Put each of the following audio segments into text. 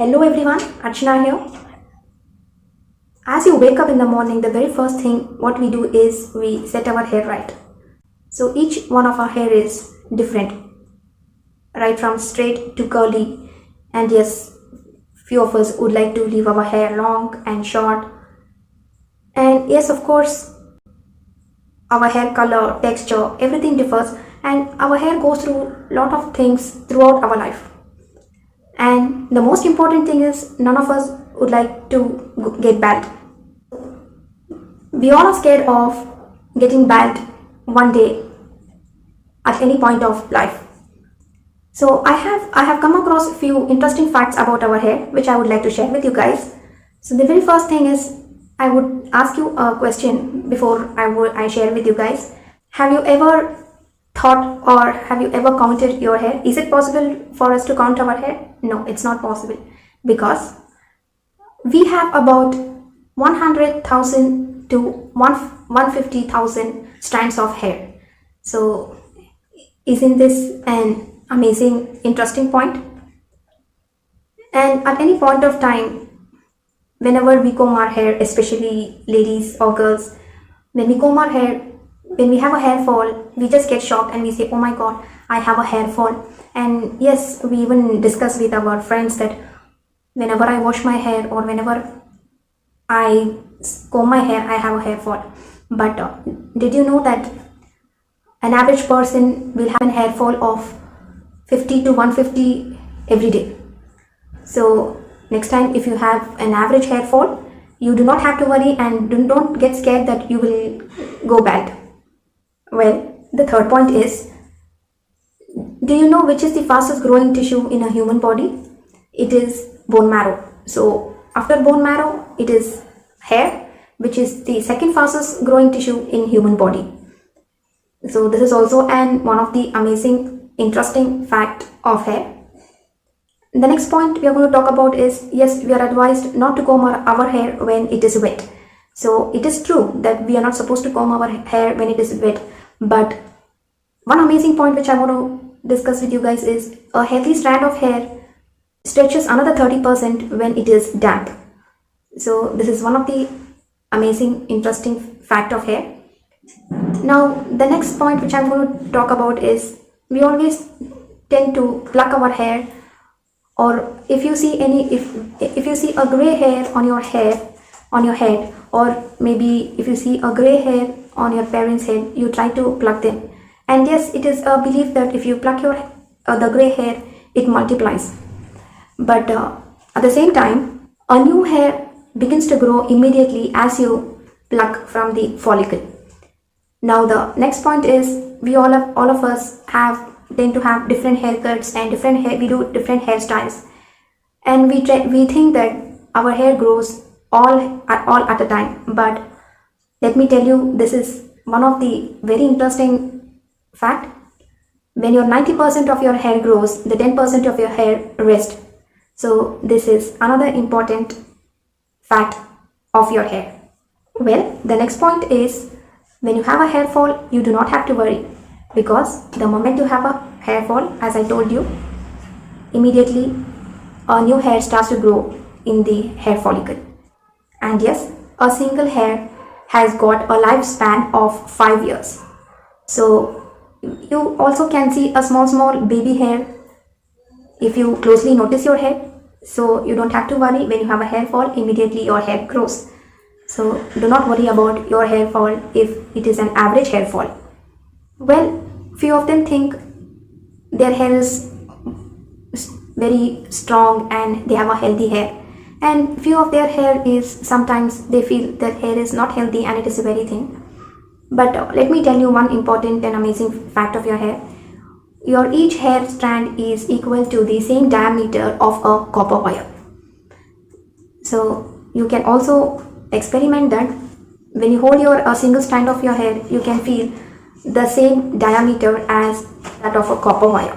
Hello everyone, Archana here. As you wake up in the morning, the very first thing what we do is we set our hair right. So each one of our hair is different, right from straight to curly. And yes, few of us would like to leave our hair long and short. And yes, of course, our hair color, texture, everything differs, and our hair goes through a lot of things throughout our life. And the most important thing is none of us would like to get bald. We all are scared of getting bald one day at any point of life. So I have come across a few interesting facts about our hair which I would like to share with you guys. So the very first thing is I would ask you a question before I share with you guys. Have you ever thought or have you ever counted your hair? Is it possible for us to count our hair? No, it's not possible because we have about 100,000 to 150,000 strands of hair. So isn't this an amazing, interesting point? And at any point of time, whenever we comb our hair, especially ladies or girls, when we comb our hair, when we have a hair fall, we just get shocked and we say, oh my god, I have a hair fall. And yes, we even discuss with our friends that whenever I wash my hair or whenever I comb my hair, I have a hair fall. But did you know that an average person will have a hair fall of 50 to 150 every day? So next time if you have an average hair fall, you do not have to worry and don't get scared that you will go bald. Well, the third point is, do you know which is the fastest growing tissue in a human body? It is bone marrow. So after bone marrow, it is hair, which is the second fastest growing tissue in human body. So this is also one of the amazing, interesting fact of hair. The next point we are going to talk about is, yes, we are advised not to comb our hair when it is wet. So it is true that we are not supposed to comb our hair when it is wet. But one amazing point which I want to discuss with you guys is a healthy strand of hair stretches another 30% when it is damp. So this is one of the amazing, interesting fact of hair. Now the next point which I'm going to talk about is, we always tend to pluck our hair, or if you see if you see a gray hair on your head, or maybe if you see a gray hair on your parents' head, you try to pluck them. And yes, it is a belief that if you pluck the gray hair, it multiplies. But at the same time, a new hair begins to grow immediately as you pluck from the follicle. Now the next point is, we all of us tend to have different haircuts and we do different hairstyles, and we think that our hair grows all at a time. But let me tell you, this is one of the very interesting fact. When your 90% of your hair grows, the 10% of your hair rests. So this is another important fact of your hair. Well, the next point is, when you have a hair fall, you do not have to worry, because the moment you have a hair fall, as I told you, immediately a new hair starts to grow in the hair follicle. And yes, a single hair has got a lifespan of 5 years. So you also can see a small baby hair if you closely notice your hair. So you don't have to worry. When you have a hair fall, immediately your hair grows. So do not worry about your hair fall if it is an average hair fall. Well, few of them think their hair is very strong and they have a healthy hair, and few of their hair is, sometimes they feel that hair is not healthy and it is very thin. But let me tell you one important and amazing fact of your hair. Your each hair strand is equal to the same diameter of a copper wire. So you can also experiment that. When you hold a single strand of your hair, you can feel the same diameter as that of a copper wire.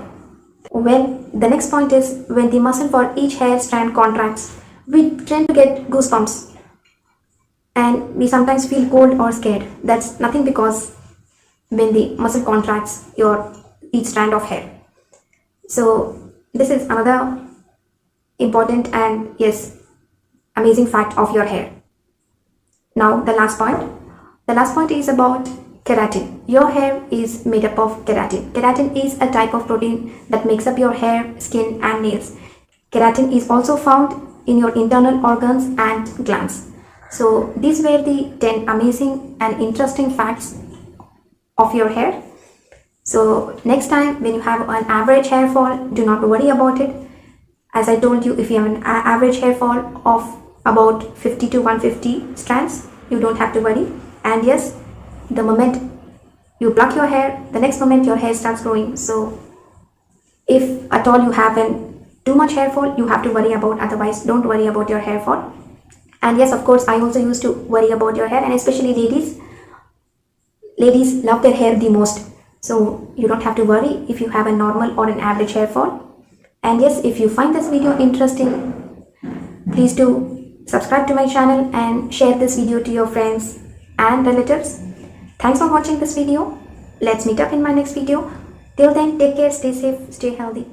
Well, the next point is, when the muscle for each hair strand contracts, we tend to get goosebumps and we sometimes feel cold or scared. That's nothing because when the muscle contracts each strand of hair. So this is another important and yes, amazing fact of your hair. Now the last point. The last point is about keratin. Your hair is made up of keratin. Keratin is a type of protein that makes up your hair, skin and nails. Keratin is also found in your internal organs and glands. So these were the 10 amazing and interesting facts of your hair. So next time when you have an average hair fall, do not worry about it. As I told you, if you have an average hair fall of about 50 to 150 strands, you don't have to worry. And yes, the moment you pluck your hair, the next moment your hair starts growing. So if at all you have too much hair fall, you have to worry about. Otherwise, don't worry about your hair fall. And yes, of course, I also used to worry about your hair, and especially ladies. Ladies love their hair the most. So you don't have to worry if you have a normal or an average hair fall. And yes, if you find this video interesting, please do subscribe to my channel and share this video to your friends and relatives. Thanks for watching this video. Let's meet up in my next video. Till then, take care, stay safe, stay healthy.